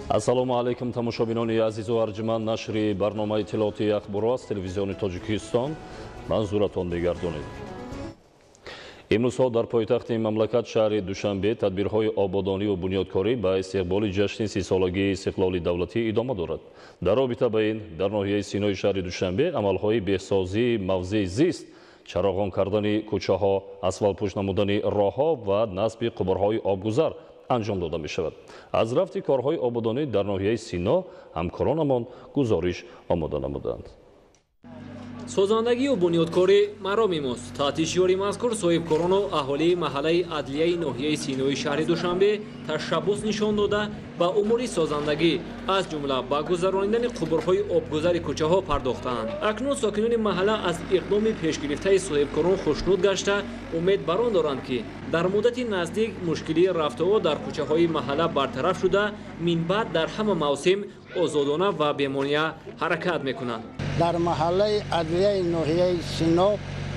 ассалому алайкум тамошобинони азизу арҷманд. нашри барномаи иттилооти ахборо аз телевизиони Тоҷикистон манзуратон мегардонед. имрӯзҳо дар пойтахти мамлакат шаҳри Душанбе тадбирҳои ободониву бунёдкорӣ ба истиқболи ҷашни сисолагии истиқлоли давлатӣ идома дорад. дар робита ба ин дар ноҳияи синои шаҳри Душанбе амалҳои беҳсозии мавзеи зист, чароғон кардани кӯчаҳо, асфалтпӯш намудани роҳҳо ва насби қубурҳои обгузар анҷом дода мешавад. аз рафти корҳои ободонӣ дар ноҳияи Сино ҳамкоронамон гузориш омода намуданд. созандагию бунёдкорӣ маромимост. таътишёри мазкур соҳибкорону аҳолии маҳаллаи адлияи ноҳияи Синои шаҳри Душанбе ташаббус нишон дода ба умури созандагӣ аз ҷумла ба гузарондани қубурҳои обгузари кӯчаҳо пардохтаанд. акнун сокинони маҳалла аз иқдоми пешгирифтаи соҳибкорон хушнуд гашта умед бар он доранд ки дар муддати наздик мушкилии рафтуомад дар кӯчаҳои маҳалла бартараф шуда минбаъд дар ҳама мавсим озодона ва бемониа ҳаракат мекунанд. дар маҳаллаи адлияи ноҳияи Сино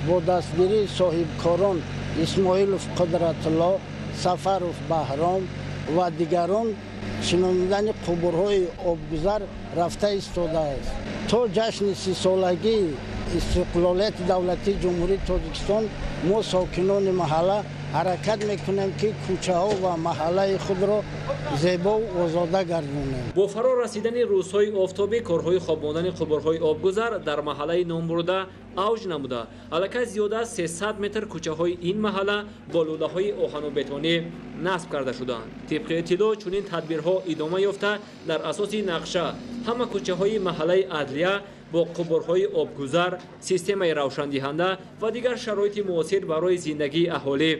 бо дастгирии соҳибкорон Исмоилов Қудратулло, Сафаров Баҳром ва дигарон шинонидани қубурҳои обгузар рафта истодааст. то ҷашни сисолагии истиқлолияти давлатии ҷумҳурии Тоҷикистон мо сокинони маҳалла ҳаракат мекунем ки кӯчаҳо ва маҳаллаи худро зебову озода гардонем. бо фаро расидани рӯзҳои офтобӣ корҳои хобмондани қубурҳои обгузар дар маҳаллаи номбурда авҷ намуда. аллакай зиёда аз 300 метр кӯчаҳои ин маҳалла бо лӯлаҳои оҳану бетонӣ насб карда шуданд. тибқи иттилоъ чунин тадбирҳо идома ёфта дар асоси нақша ҳама кӯчаҳои маҳаллаи адлия бо қубурҳои обгузар, системаи равшандиҳанда ва дигар шароити муосир барои зиндагии аҳолӣ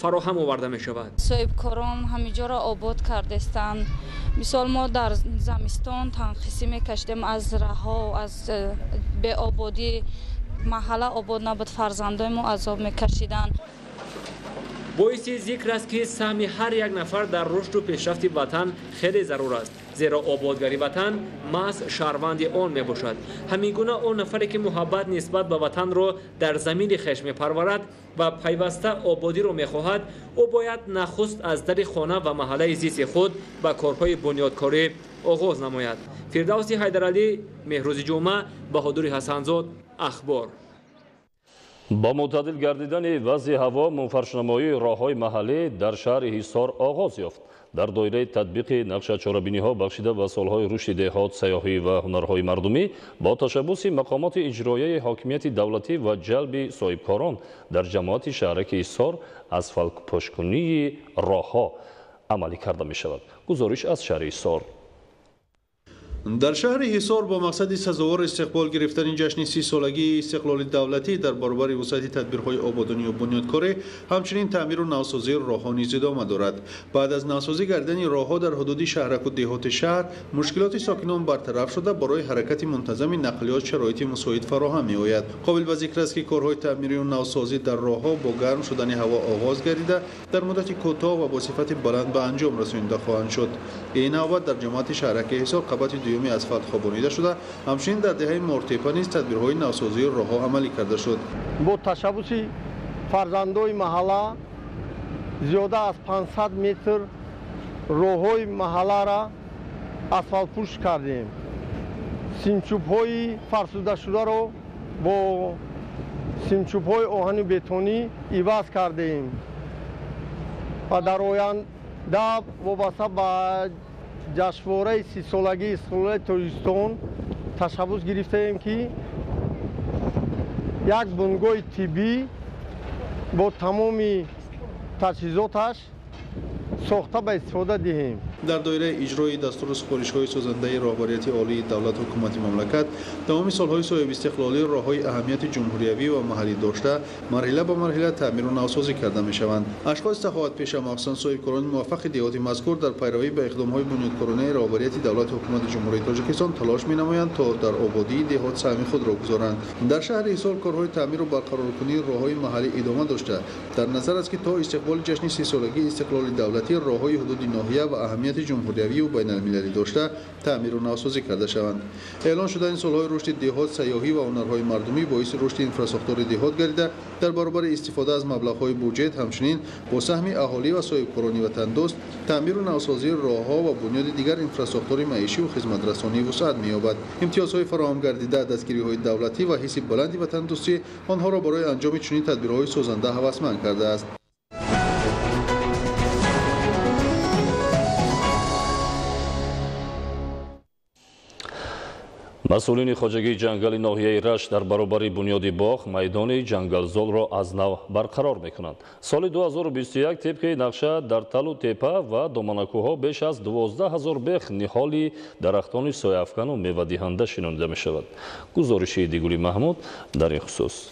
фароҳам оварда мешавад. соҳибкорон ҳамиҷоро обод кардестанд. мисол мо дар замистон танқисӣ мекашидем аз раҳо, аз беободӣ, маҳалла обод набуд, фарзандои мо азоб мекашиданд. боиси зикр аст ки саҳми ҳар як нафар дар рушду пешрафти ватан хеле зарур аст, зеро ободгари ватан маҳз шаҳрванди он мебошад. ҳамин гуна он нафаре ки муҳаббат нисбат ба ватанро дар замини хеш мепарварад ва пайваста ободиро мехоҳад, ӯ бояд нахуст аз дари хона ва маҳаллаи зисти худ ба корҳои бунёдкорӣ оғоз намояд. фирдавси ҳайдаралӣ, меҳрӯзи ҷумъа, баҳодури ҳасанзод, ахбор. با معتدل گردیدن وضع هوا منفرشنمایی راههای محلی در شهر حصار آغاز یافت. در دایره تطبیق نقش چاره‌بینی‌ها بخشیده به سالهای رشد دهات، سیاحی و هنرهای مردمی با تشبث مقامات اجرایی حاکمیت دولتی و جلب صاحبکاران در جماعت شهرک حصار اسفالت پوشکنی راهها عملی کرده می‌شود. گزارش از شهر حصار. дар шаҳри ҳисор бо мақсади сазовор истиқбол гирифтани ҷашни 30 солагии истиқлоли давлатӣ дар баробари вусъати тадбирҳои ободонию бунёдкорӣ ҳамчунин таъмиру навсозии роҳҳо низ идома дорад. баъд аз навсозӣ гардидани роҳҳо дар ҳудуди шаҳраку деҳоти шаҳр мушкилоти сокинон бартараф шуда барои ҳаракати мунтазами нақлиёт шароити мусоид фароҳам меояд. қобил ба зикр аст ки корҳои таъмирию навсозӣ дар роҳҳо бо гарм шудани ҳаво оғоз гардида дар муддати кӯтоҳ ва бо сифати баланд ба анҷом расонида хоҳанд шуд. ин навбат дар ҷамоати шаҳраки ҳисор қабати дуюми асфалт хобонида шуда, ҳамчунин дар деҳаи мортепа низ тадбирҳои навсозии роҳҳо амалӣ карда шуд. бо ташаббуси фарзандои маҳалла зиёда аз 500 метр роҳҳои маҳалларо асфалтпӯш кардем. симчӯбҳои фарсудашударо бо симчӯбҳои оҳани бетонӣ иваз кардем ва дар оянда вобаста ба ҷашнвораи 30 солагии истиқлолияти Тоҷикистон ташаббус гирифтаем ки як бунгоҳи тиббӣ бо тамоми таҷҳизоташ сохта ба истифода диҳем. дар доираи иҷрои дастуру супоришҳои созандаи роҳбарияти олии давлат ҳукумати мамлакат тамоми солҳои соҳибистиқлолӣ роҳҳои аҳамияти ҷумҳуриявӣ ва маҳаллӣ дошта марҳила ба марҳила таъмиру навсозӣ карда мешаванд. ашхоси саховатпеша махсусан соҳибкорони муваффақи деҳоти мазкур дар пайравӣ ба иқдомҳои бунёдкоронаи роҳбарияти давлати ҳукумати ҷумҳурии Тоҷикистон талош менамоянд то дар ободии деҳот саҳми худро гузоранд. дар шаҳри ҳисор корҳои таъмиру барқароркунии роҳҳои маҳаллӣ идома дошта. дар назар аст ки то истиқболи ҷашни 30 солагии истиқлоли давлатӣ роҳҳои ҳудуди ноҳия ва аҳамияти اهمیت جمهوریوی و بین المللی داشته تعمیر و نوسازی کرده شوند. اعلان شده این سالهای رشد دهات، سیاحی و هنرهای مردمی باعث رشد اینفراستراکچور دهات گردیده. در برابر استفاده از مبلغ‌های بودجه همچنین با سهم اهالی و صاحبکاران وطندوست تعمیر و نوسازی راه‌ها و بنیاد دیگر اینفراستراکچور معیشی و خدمت رسانی وسعت می‌یابد. امتیازهای فراهم گردیده دستگیری‌های دولتی و حزب بلند وطندوستی آنها را برای انجام چنین تدبیرهای سازنده هوسمند کرده است. مسئولین خواجگی جنگل ناحیه رشت در برابر بنیاد باغ میدان جنگلزول را از نو برقرار میکنند. سال 2021 طبق نقشه در تلو تپه و دامنکوها بیش از 12,000 بیخ نهالی درختان سایه‌افکن و میوه‌دهنده شناخته می شود. گزارش دیگولی محمود در این خصوص.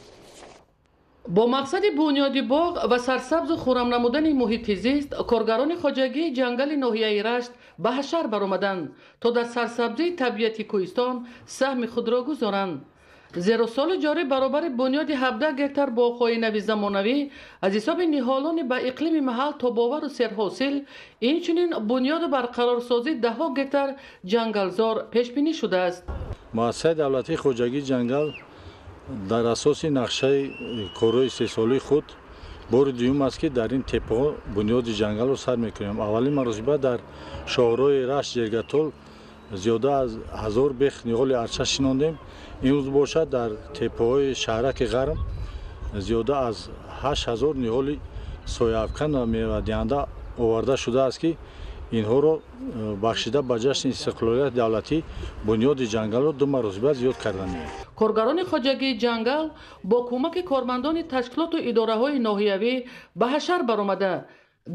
با مقصد بنیاد باغ و سرسبز و خرم نمودن محیط زیست، کارگران خواجگی جنگل ناحیه رشت به حشر برآمدند تا در سرسبزی طبیعتی کوهستان سهم خود را گذارند. زیرا سال جاری برابر بنیاد 17 گکتار باغ‌های نوی زمانوی از حساب نهالان به اقلیم محل تاب‌آور و سرحاصل، اینچنین بنیاد برقرارسازی 10 گکتار جنگلزار پیش بینی شده است. مؤسسه دولتی خواجگی جنگل در اساس نقشه کارهای 3 ساله خود بار دوم است که در این تپه بنیاد جنگل را سر میکنیم. اولین مرتبه در شهرهای رشت، جرگتال زیاده از 1000 بیخ نهال ارچه شناندیم. امروز باشد در تپه های شهرک غرم زیاده از 8000 نهال سایه‌افکن و میوه‌دهنده آورده شده است که اینها را بخشیده به جشن استقلالیت دولتی بنیاد جنگل را 2 مرتبه زیاد کردند. کارگران خواجگی جنگل با کمک کارمندان تشکیلات و اداره‌های ناحیوی به حشر برآمده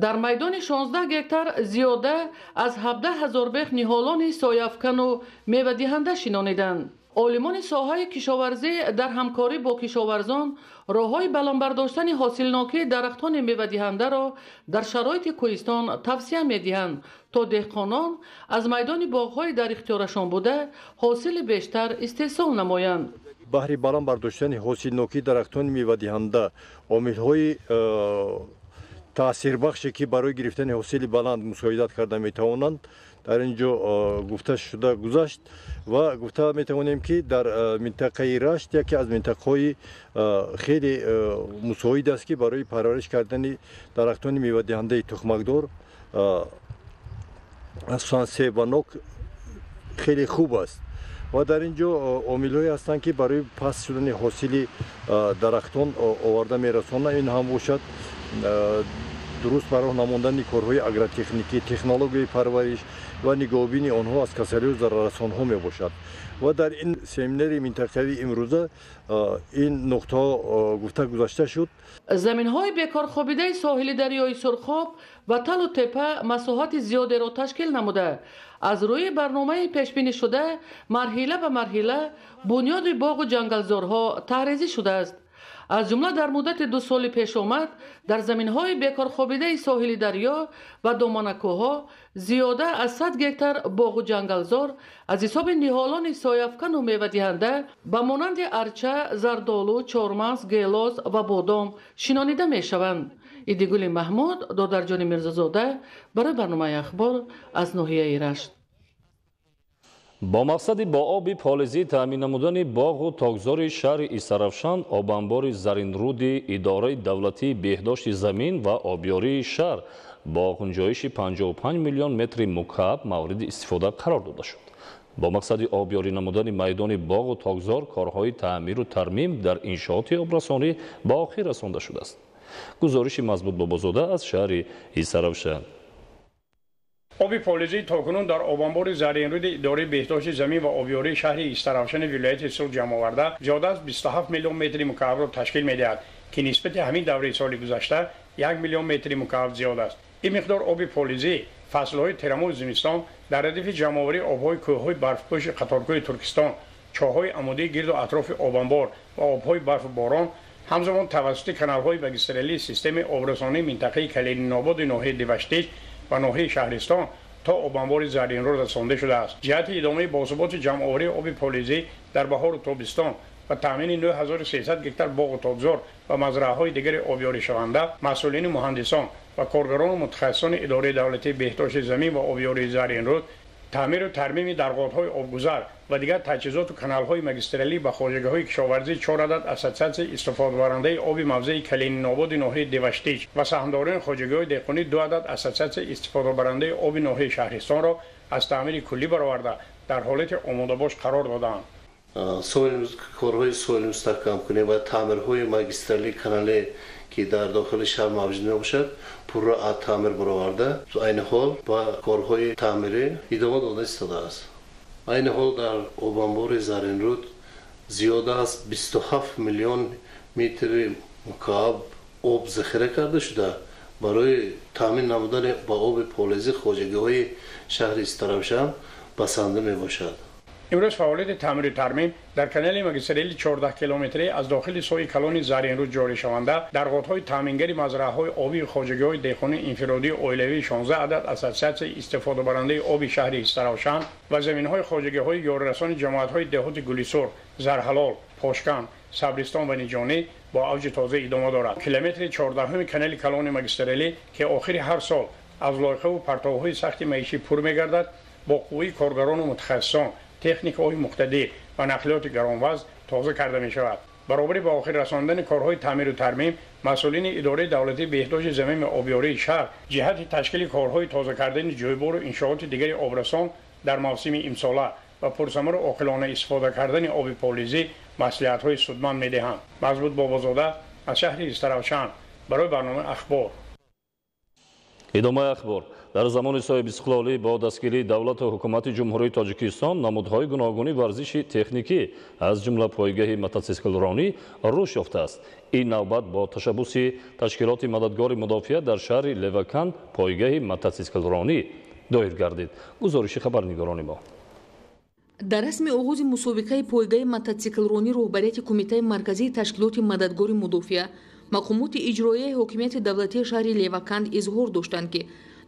در میدان 16 گکتار زیاده از 17,000 بیخ نهالان سایه‌افکن و میوه‌دهنده شنانیدند. عالمان ساحه کشاورزی در همکاری با کشاورزان راه‌های بلند برداشتن حاصلناکی درختان میوه‌دهنده را در شرایط کوهستان توصیه می‌دهند تا دهقانان از میدان باغ‌های در اختیارشان بوده حاصل بیشتر استحصال نمایند. بهر بلند برداشتن حاصلناکی درختان میوه‌دهنده عامل‌های تاثیربخشی که برای گرفتن حاصل بلند مساعدت کرده می‌توانند در اینجا گفته شده گذشت و گفته می‌توانیم که در منطقه رشت یکی از منطقه‌های خیلی مساعد است که برای پرورش کردن درختان میوه‌دهنده تخمکدار اساساً سیب و نوک خیلی خوب است و در اینجا عامل‌هایی هستند که برای پس شدن حاصل درختان آورده می‌رسانند. این هم باشد درست برای نماندن کارهای اگرتکنیکی، تکنولوژی پرورش و نگاهبینی آنها از کسری و ضرررسان‌ها می باشد و در این سمینار منطقوی امروزه این نقطه گفته گذاشته شد. زمین‌های بیکار خوابیده ساحل دریای سرخاب و تل و تپه مساحت زیادی را تشکیل نموده. از روی برنامه پیش بینی شده مرحله به مرحله بنیاد باغ و جنگلزارها طرحریزی شده است. از جمله در مدت 2 سال پیش آمد در زمین‌های بیکار خوابیده ساحل دریا و دامنکوها زیاده از 100 گکتار باغ و جنگلزار از حساب نهالان سایه‌افکن و میوه‌دهنده به مانند ارچه، زردآلو، چهارمغز، گیلاس و بادام شنانیده می‌شوند. ایدگل محمود، دادرجان میرزازاده برای برنامه اخبار از ناحیه رشت. با مقصد با آب پالزی تامین نمودن باغ و تاگزار شهر ایسرافشان، آبانبار زرینرودی اداره دولتی بهداشت زمین و آبیاری شهر با گنجایش 55 میلیون متر مکعب مورد استفاده قرار داده شد. با مقصد آبیاری نمودن میدان باغ و تاگزار کارهای تعمیر و ترمیم در انشاءات آبرسانی به آخر رسانده شده است. گزارش مضبوط بابازاده از شهر ایسرافشان. آب پالزی تاکنون در آبانبار زرینرود اداره بهداشت زمین و آبیاری شهر ایسرافشان ولایت سوت جمع آورده زیاده از 27 میلیون متر مکعب را تشکیل می‌دهد که نسبت همین دوره سال گذشته 1 میلیون متر مکعب زیاد است. این مقدار آب پالزی فصل‌های ترمو زمستان در هدف جمع‌آوری آب‌های کوه‌های برفپوش قطارگوی ترکستان، چاه‌های عمودی گرد و اطراف آبانبار و آب‌های برف باران همزمان توسط کانال‌های بگسترلی سیستم آبرسانی منطقه کلین‌آباد ناحیه دوشتیج و ناحیه شهرستان تا آبانبار زرینرود رسانده شده است. جهت ادامه باثبات جمع‌آوری آب پالزی در بهار و تابستان و تامین 9300 گکتار باغ تابزار و مزرعه‌های دیگر آبیاری شونده، مسئولین مهندسان و کارگران و متخصصان اداره دولتی بهداشت زمین و آبیاری زرین رود تعمیر و ترمیم درگاه‌های آبگذر و دیگر تجهیزات و کانال‌های ماجسترالی به خواجگی‌های کشاورزی 4 عدد اساسیه استفاده برنده آب موضع کلین آباد ناحیه دیوشتیج و سهامداران خواجگی‌های دهقانی 2 عدد اساسیه استفاده برنده آب ناحیه شهرستان را از تعمیر کلی برآورده در حالت آماده باش قرار دادند. کارهای سوئیل مستحکم کنی و تعمیرهای ماجسترالی کانال که در داخل شهر موجود نباشد پر را تعمیر برآورده. تو این حال با کارهای تعمیری ادامه داده ایستاده است. این حال در آبانبار زرین رود زیاده از 27 میلیون متر مکعب آب ذخیره کرده شده برای تامین نمودن با آب پالیزی خواجگی‌های شهر استراوشن بسنده می باشد. امروز فعالیت تعمیر و ترمیم در کانال ماجسترالی 14 کیلومتری از داخل سوی کلان زرین رود جاری شونده درگاه‌های تامینگری مزرعه‌های آبی خواجگی‌های دهقانی انفرادی اویلوی 16 عدد اساسیه استفاده برنده آب شهر استراوشن و زمین‌های خواجگی‌های یاررسان جماعت‌های دهات گلیسور، زرحلال، پاشکن، صبرستان و نیجانی با اوج تازه ادامه دارد. کیلومتر 14 کانال کلان ماجسترالی که آخر هر سال از لایقه و پرتوهای سخت معیشی پر می‌گردد با قوی کارگران و متخصصان، تکنیک‌های مقتدر و نقلیات گرانوزن تازه کرده می شود. برابر با آخر رساندن کارهای تعمیر و ترمیم، مسئولین اداره دولتی بهداشت زمین و آبیاری شهر جهت تشکیل کارهای تازه کردن جویبار و انشاءات دیگر آبرسان در موسم امساله و پرثمر و عاقلانه استفاده کردن آب پالیزی مصلحت‌های سودمند می‌دهند. مزبوط بابازاده از شهر استراوشن برای برنامه اخبار. ادامه اخبار. در زمان صاحب استقلالی با دستگیری دولت و حکومت جمهوری تاجیکستان نمودهای گوناگونی ورزش تکنیکی از جمله پایگاه موتورسیکل رانی رشد یافته است. این نوبت با تشبث تشکیلات مددگار مدافعت در شهر لوکان پایگاه موتورسیکل رانی دایر گردید. گزارش خبرنگاران ما. در رسم آغاز مسابقه پایگاه موتورسیکل رانی راهبریت کمیته مرکزی تشکیلات مددگار مدافع مقامات اجرایی حکومت دولتی شهر لوکان اظهار داشتند که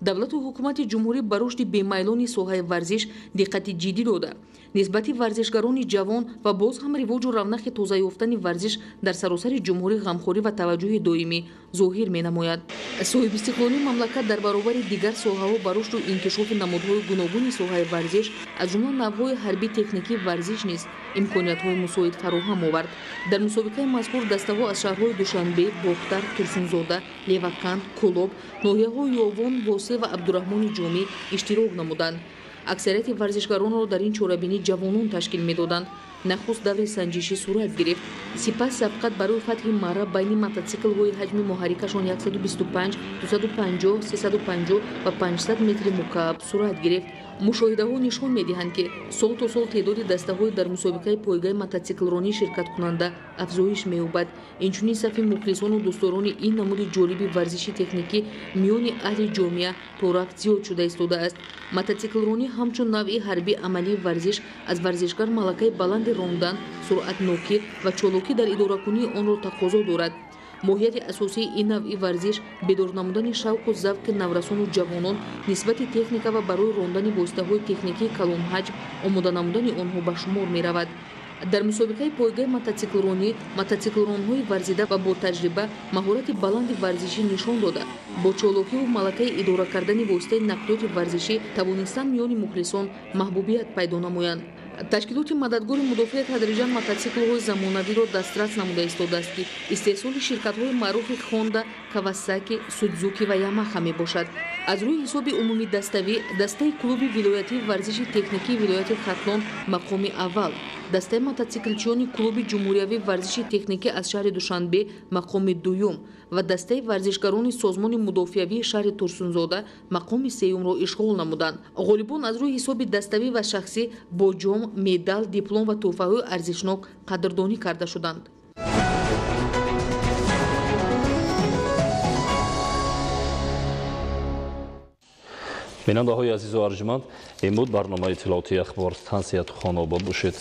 دولت و حکومت جمهوری به رشد بی‌میلان ساحه ورزش دقت جدی داده. نسبت ورزشکاران جوان و باز هم رواج و رونق تازه یافتن ورزش در سراسر جمهوری غمخوری و توجه دائمی ظاهر می‌نماید. صاحب استقلالی مملکت در برابر دیگر ساحه‌ها به رشد و انکشاف نمودهای گوناگون ساحه ورزش از جمله نوع‌های حربی تکنیکی ورزش نیز امکانیت‌های مساعد فراهم آورد. در مسابقه مذکور دسته‌ها از شهرهای دوشنبه، باختر، ترسونزاده، لوکان، کولوب، ناحیه‌های یاوان، واسه و عبدالرحمن جامی اشتراک نمودند. اکثریت ورزشکاران را در این چاره‌بینی جوانان تشکیل می‌دادند. نخست دور سنجشی صورت گرفت. سپس سبقت برای فتح مره بین موتورسیکل‌های حجم محرکشان 125، 250، 350 و 500 متر مکعب صورت گرفت. مشاهده‌ها نشان می‌دهند که سال تا سال تعداد دسته‌های در مسابقه پایگاه موتورسیکل رانی شرکت کننده افزایش می‌یابد. اینچنین صف مخلصان و دوستداران این نمود جالب ورزشی تکنیکی میان اهل جامعه پررفت زیاد شده ایستاده است. موتورسیکل رانی همچون نوعی حربی عملی ورزش از ورزشکار ملکه بلند راندن، سرعتناکی و چالاکی در اداره‌کنی آن را تقاضا دارد. ماهیت اساسی این نوعی ورزش بدور نمودن شوق و ذوق نورسان و جوانان نسبت تکنیک و برای راندن واسطه‌های تکنیکی کلان حجم آماده نمودن آنها به شمار می‌رود. در مسابقه پایگاه موتورسیکل رانی موتورسیکلران‌های ورزیده و با تجربه مهارت بلند ورزشی نشان داده با چالاکی و ملکه اداره کردن واسطه نقلیات ورزشی توانستند میان مخلصان محبوبیت پیدا نمایند. تشکیلات مددگار مدافع تدریجاً موتورسیکل‌های زمانوی را دسترس نموده ایستاده است که استحصال شرکت‌های معروف هوندا، کواساکی، سوزوکی و یاماها میباشد. از روی حساب عمومی دسته‌ای دسته کلوب ولایتی ورزش تکنیکی ولایت ختلان مقام اول، دسته موتورسیکلچیان کلوب جمهوریوی ورزش تکنیکی از شهر دوشنبه مقام دوم و دسته ورزشکاران سازمان مدافعوی شهر ترسونزاده مقام سوم را اشغال نمودند. غالبان از روی حساب دسته‌ای و شخصی با جام، مدال، دیپلم و تحفه‌های ارزشناک قدردانی کرده شدند. بیننده‌های عزیز و ارجمند، امروز برنامه اطلاعاتی اخبار تنسیت خانه آباد باشید.